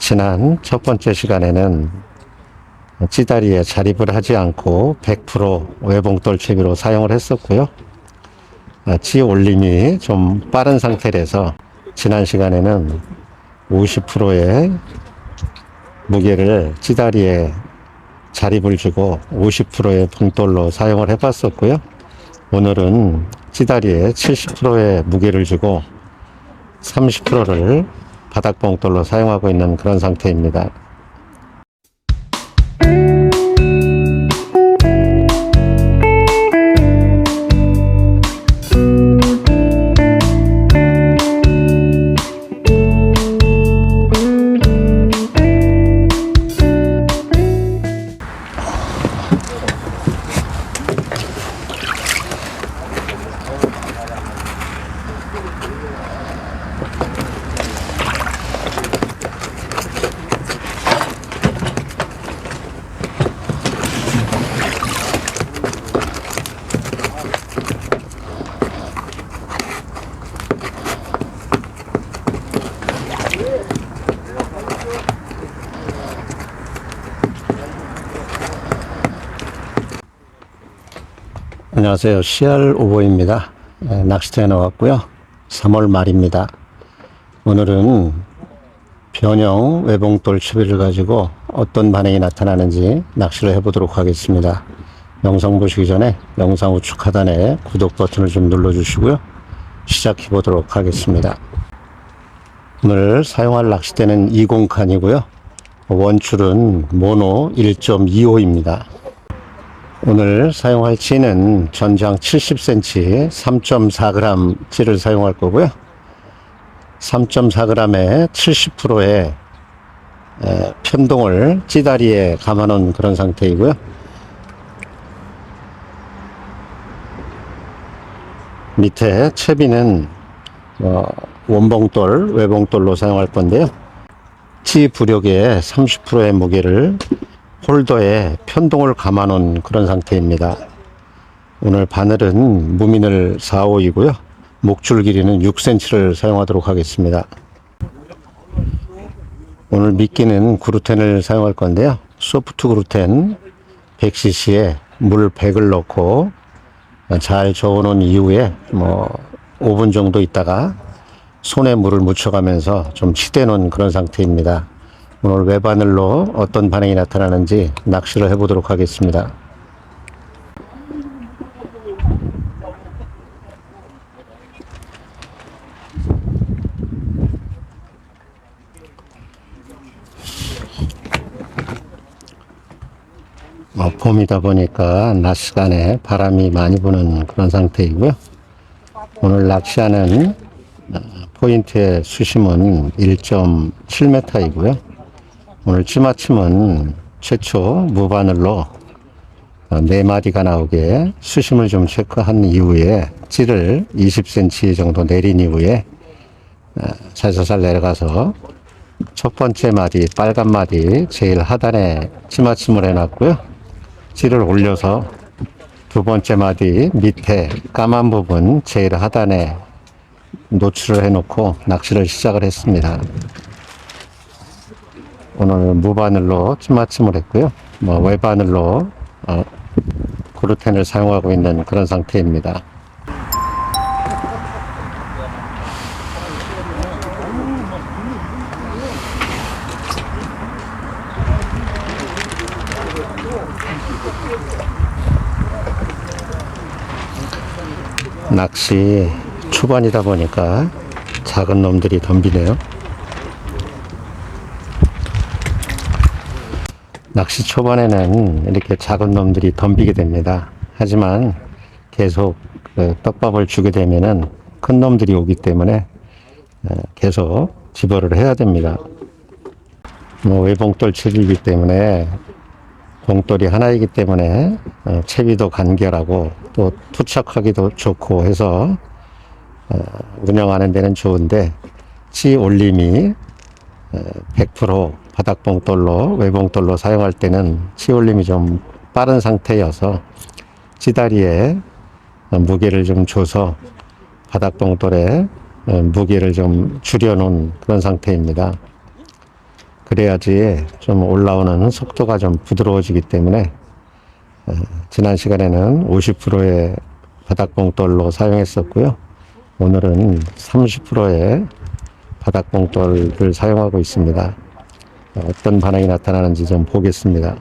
지난 첫 번째 시간에는 찌다리에 자립을 하지 않고 100% 외봉돌 채비로 사용을 했었고요. 찌 올림이 좀 빠른 상태라서 지난 시간에는 50%의 무게를 찌다리에 자립을 주고 50%의 봉돌로 사용을 해봤었고요. 오늘은 찌다리에 70%의 무게를 주고 30%를 바닥 봉돌로 사용하고 있는 그런 상태입니다. 안녕하세요. CR 오보입니다. 낚시터에 나왔고요. 3월 말입니다. 오늘은 변형 외봉돌 채비를 가지고 어떤 반응이 나타나는지 낚시를 해보도록 하겠습니다. 영상 보시기 전에 영상 우측 하단에 구독 버튼을 좀 눌러주시고요. 시작해 보도록 하겠습니다. 오늘 사용할 낚싯대는 20칸이고요. 원줄은 모노 1.25입니다. 오늘 사용할 찌는 전장 70cm 3.4g 찌를 사용할 거고요. 3.4g에 70%의 편동을 찌다리에 감아 놓은 그런 상태이고요. 밑에 채비는 원봉돌, 외봉돌로 사용할 건데요. 찌 부력의 30%의 무게를 홀더에 편동을 감아 놓은 그런 상태입니다. 오늘 바늘은 무민을 4호이고요. 목줄 길이는 6cm를 사용하도록 하겠습니다. 오늘 미끼는 그루텐을 사용할 건데요. 소프트 그루텐 100cc에 물 100을 넣고 잘 저어 놓은 이후에 5분 정도 있다가 손에 물을 묻혀가면서 좀 치대 놓은 그런 상태입니다. 오늘 외바늘로 어떤 반응이 나타나는지 낚시를 해보도록 하겠습니다. 봄이다 보니까 낮 시간에 바람이 많이 부는 그런 상태이고요. 오늘 낚시하는 포인트의 수심은 1.7m이고요. 오늘 찌마침은 최초 무바늘로 4마리가 나오게 수심을 좀 체크한 이후에 찌를 20cm 정도 내린 이후에 살살살 내려가서 첫 번째 마디, 빨간 마디 제일 하단에 찌마침을 해놨고요. 찌를 올려서 두 번째 마디 밑에 까만 부분 제일 하단에 노출을 해놓고 낚시를 시작을 했습니다. 오늘 무바늘로 찌마침을 했고요. 외바늘로 그루텐을 사용하고 있는 그런 상태입니다. 낚시 초반이다 보니까 작은 놈들이 덤비네요. 낚시 초반에는 이렇게 작은 놈들이 덤비게 됩니다. 하지만 계속 떡밥을 주게 되면은 큰 놈들이 오기 때문에 계속 집어를 해야 됩니다. 외봉돌 채비이기 때문에 봉돌이 하나이기 때문에 채비도 간결하고 또 투척하기도 좋고 해서 운영하는 데는 좋은데 찌 올림이 100% 바닥봉돌로 외봉돌로 사용할 때는 찌 올림이 좀 빠른 상태여서 찌다리에 무게를 좀 줘서 바닥봉돌에 무게를 좀 줄여 놓은 그런 상태입니다. 그래야지 좀 올라오는 속도가 좀 부드러워지기 때문에 지난 시간에는 50%의 바닥봉돌로 사용했었고요. 오늘은 30%의 바닥봉돌을 사용하고 있습니다. 어떤 반응이 나타나는지 좀 보겠습니다.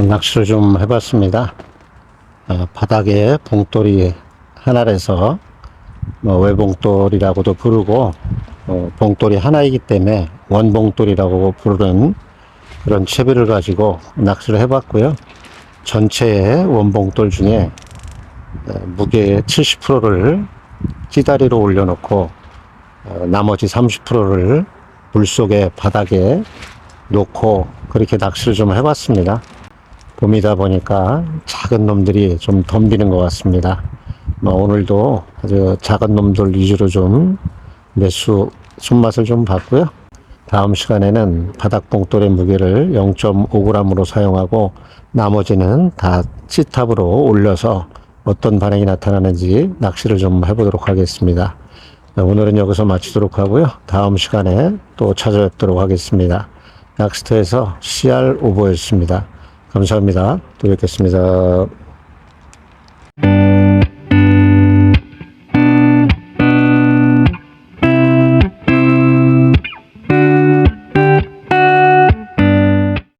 낚시를 좀 해봤습니다. 바닥에 봉돌이 하나라서 뭐 외봉돌이라고도 부르고 봉돌이 하나이기 때문에 원봉돌이라고 부르는 그런 채비를 가지고 낚시를 해봤고요. 전체의 원봉돌 중에 무게의 70%를 찌다리로 올려놓고 나머지 30%를 물속에 바닥에 놓고 그렇게 낚시를 좀 해봤습니다. 봄이다 보니까 작은 놈들이 좀 덤비는 것 같습니다. 오늘도 아주 작은 놈들 위주로 좀 매수 손맛을 좀 봤고요. 다음 시간에는 바닥 봉돌의 무게를 0.5g으로 사용하고 나머지는 다 찌탑으로 올려서 어떤 반응이 나타나는지 낚시를 좀 해보도록 하겠습니다. 오늘은 여기서 마치도록 하고요. 다음 시간에 또 찾아뵙도록 하겠습니다. 낚시터에서 CR 오버였습니다. 감사합니다. 또 뵙겠습니다.